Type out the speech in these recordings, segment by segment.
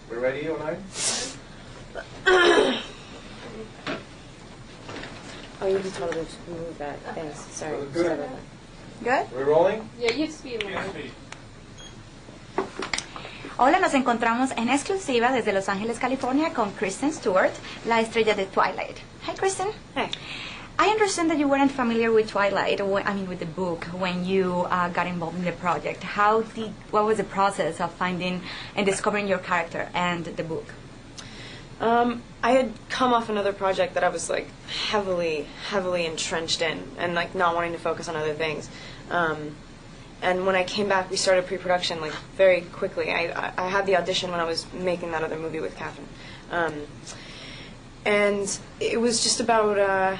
We're ready, online? Oh, you just told me to move that. Thanks. Sorry. Good. Good? We're rolling? Yeah, you have to speed. Hola, nos encontramos en exclusiva desde Los Ángeles, California, con Kristen Stewart, la estrella de Twilight. Hi, Kristen. Hey. I understand that you weren't familiar with Twilight, with the book, when you got involved in the project. What was the process of finding and discovering your character and the book? I had come off another project that I was like heavily entrenched in, and like not wanting to focus on other things. And when I came back, we started pre-production like very quickly. I had the audition when I was making that other movie with Catherine, and it was just about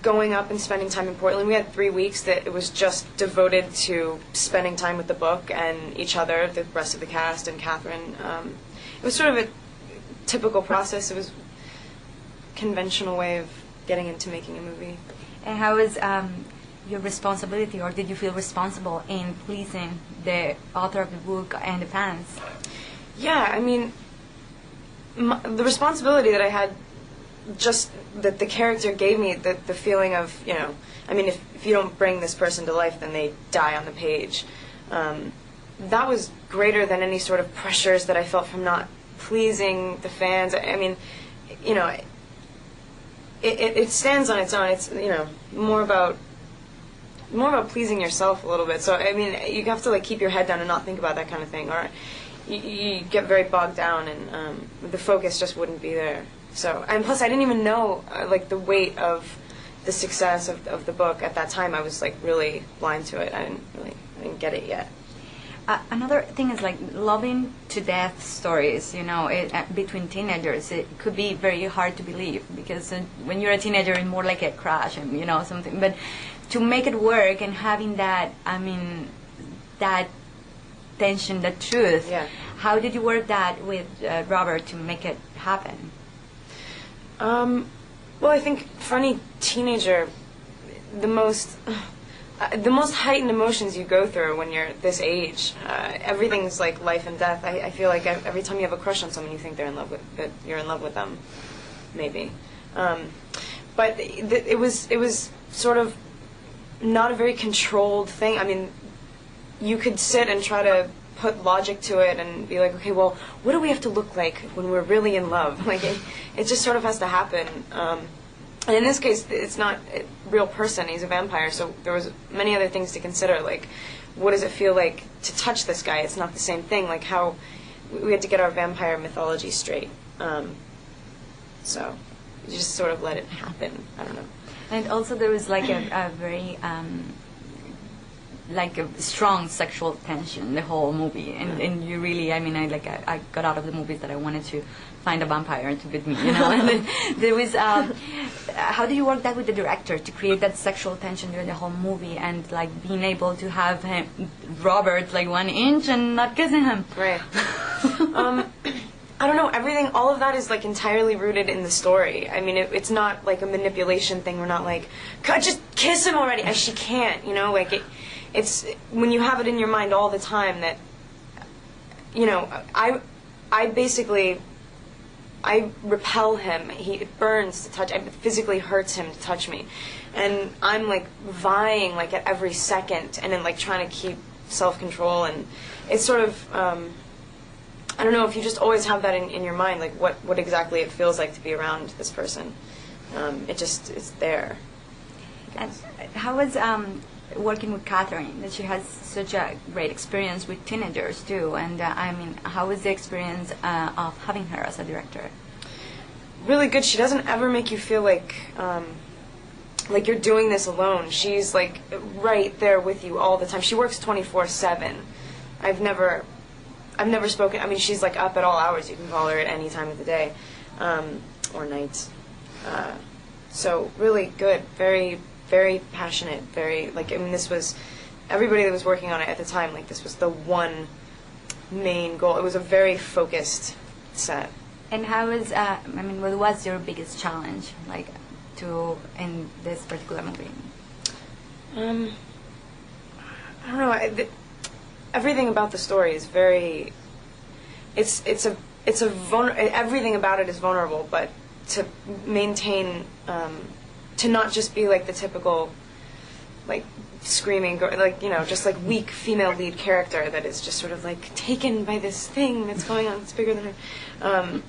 going up and spending time in Portland. We had 3 weeks that it was just devoted to spending time with the book and each other, the rest of the cast and Catherine. It was sort of a typical process. It was a conventional way of getting into making a movie. And how was your responsibility, or did you feel responsible in pleasing the author of the book and the fans? Yeah, I mean, the responsibility that I had, just that the character gave me, the feeling of, you know, I mean, if you don't bring this person to life, then they die on the page. That was greater than any sort of pressures that I felt from not pleasing the fans. I mean, you know, it stands on its own. It's, you know, more about pleasing yourself a little bit. So I mean, you have to like keep your head down and not think about that kind of thing, or you get very bogged down, and the focus just wouldn't be there. So, and plus I didn't even know like the weight of the success of the book at that time. I was like really blind to it. I didn't get it yet. Another thing is like loving to death stories, you know, between teenagers. It could be very hard to believe, because when you're a teenager, it's more like a crush and, you know, something. But to make it work and having that, I mean, that tension, the truth. Yeah. How did you work that with Robert to make it happen? Well, I think for any teenager, the most heightened emotions you go through when you're this age, everything's like life and death. I feel like every time you have a crush on someone, you think you're in love with them, maybe. But it was sort of not a very controlled thing. I mean, you could sit and try to put logic to it and be like, okay, well, what do we have to look like when we're really in love? Like, it just sort of has to happen. And in this case, it's not a real person. He's a vampire, so there was many other things to consider, like, what does it feel like to touch this guy? It's not the same thing. Like, how we had to get our vampire mythology straight. So you just sort of let it happen. I don't know. And also there was like a very like a strong sexual tension the whole movie, and you really, I mean, I got out of the movies that I wanted to find a vampire to beat me, you know. And then there was how do you work that with the director to create that sexual tension during the whole movie, and like being able to have Robert like 1 inch and not kissing him? Right. I don't know, all of that is like entirely rooted in the story. I mean, it's not like a manipulation thing. We're not like, God, just kiss him already. And she can't, you know, like it's when you have it in your mind all the time that, you know, I basically, I repel him. It burns to touch, it physically hurts him to touch me. And I'm like vying like at every second, and then like trying to keep self-control, and it's sort of, I don't know, if you just always have that in your mind, like what exactly it feels like to be around this person. It's there. And how was working with Catherine? That she has such a great experience with teenagers too, and I mean, how was the experience of having her as a director? Really good. She doesn't ever make you feel like you're doing this alone. She's like right there with you all the time. She works 24/7. I've never spoken. I mean, she's like up at all hours. You can call her at any time of the day, or night. So really good. Very, very passionate. Very like. I mean, this was everybody that was working on it at the time. Like, this was the one main goal. It was a very focused set. And how was? I mean, what was your biggest challenge, like, in this particular movie? I don't know. Everything about the story is very everything about it is vulnerable, but to maintain, to not just be like the typical, like screaming, like, you know, just like weak female lead character that is just sort of like taken by this thing that's going on, it's bigger than her.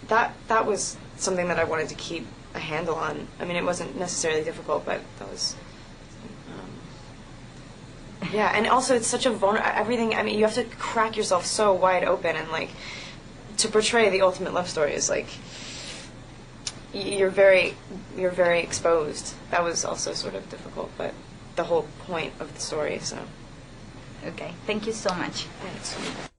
That was something that I wanted to keep a handle on. I mean, it wasn't necessarily difficult, but that was. Yeah, and also it's such a everything. I mean, you have to crack yourself so wide open, and like to portray the ultimate love story is like you're very exposed. That was also sort of difficult, but the whole point of the story. So. Okay, thank you so much. Thanks.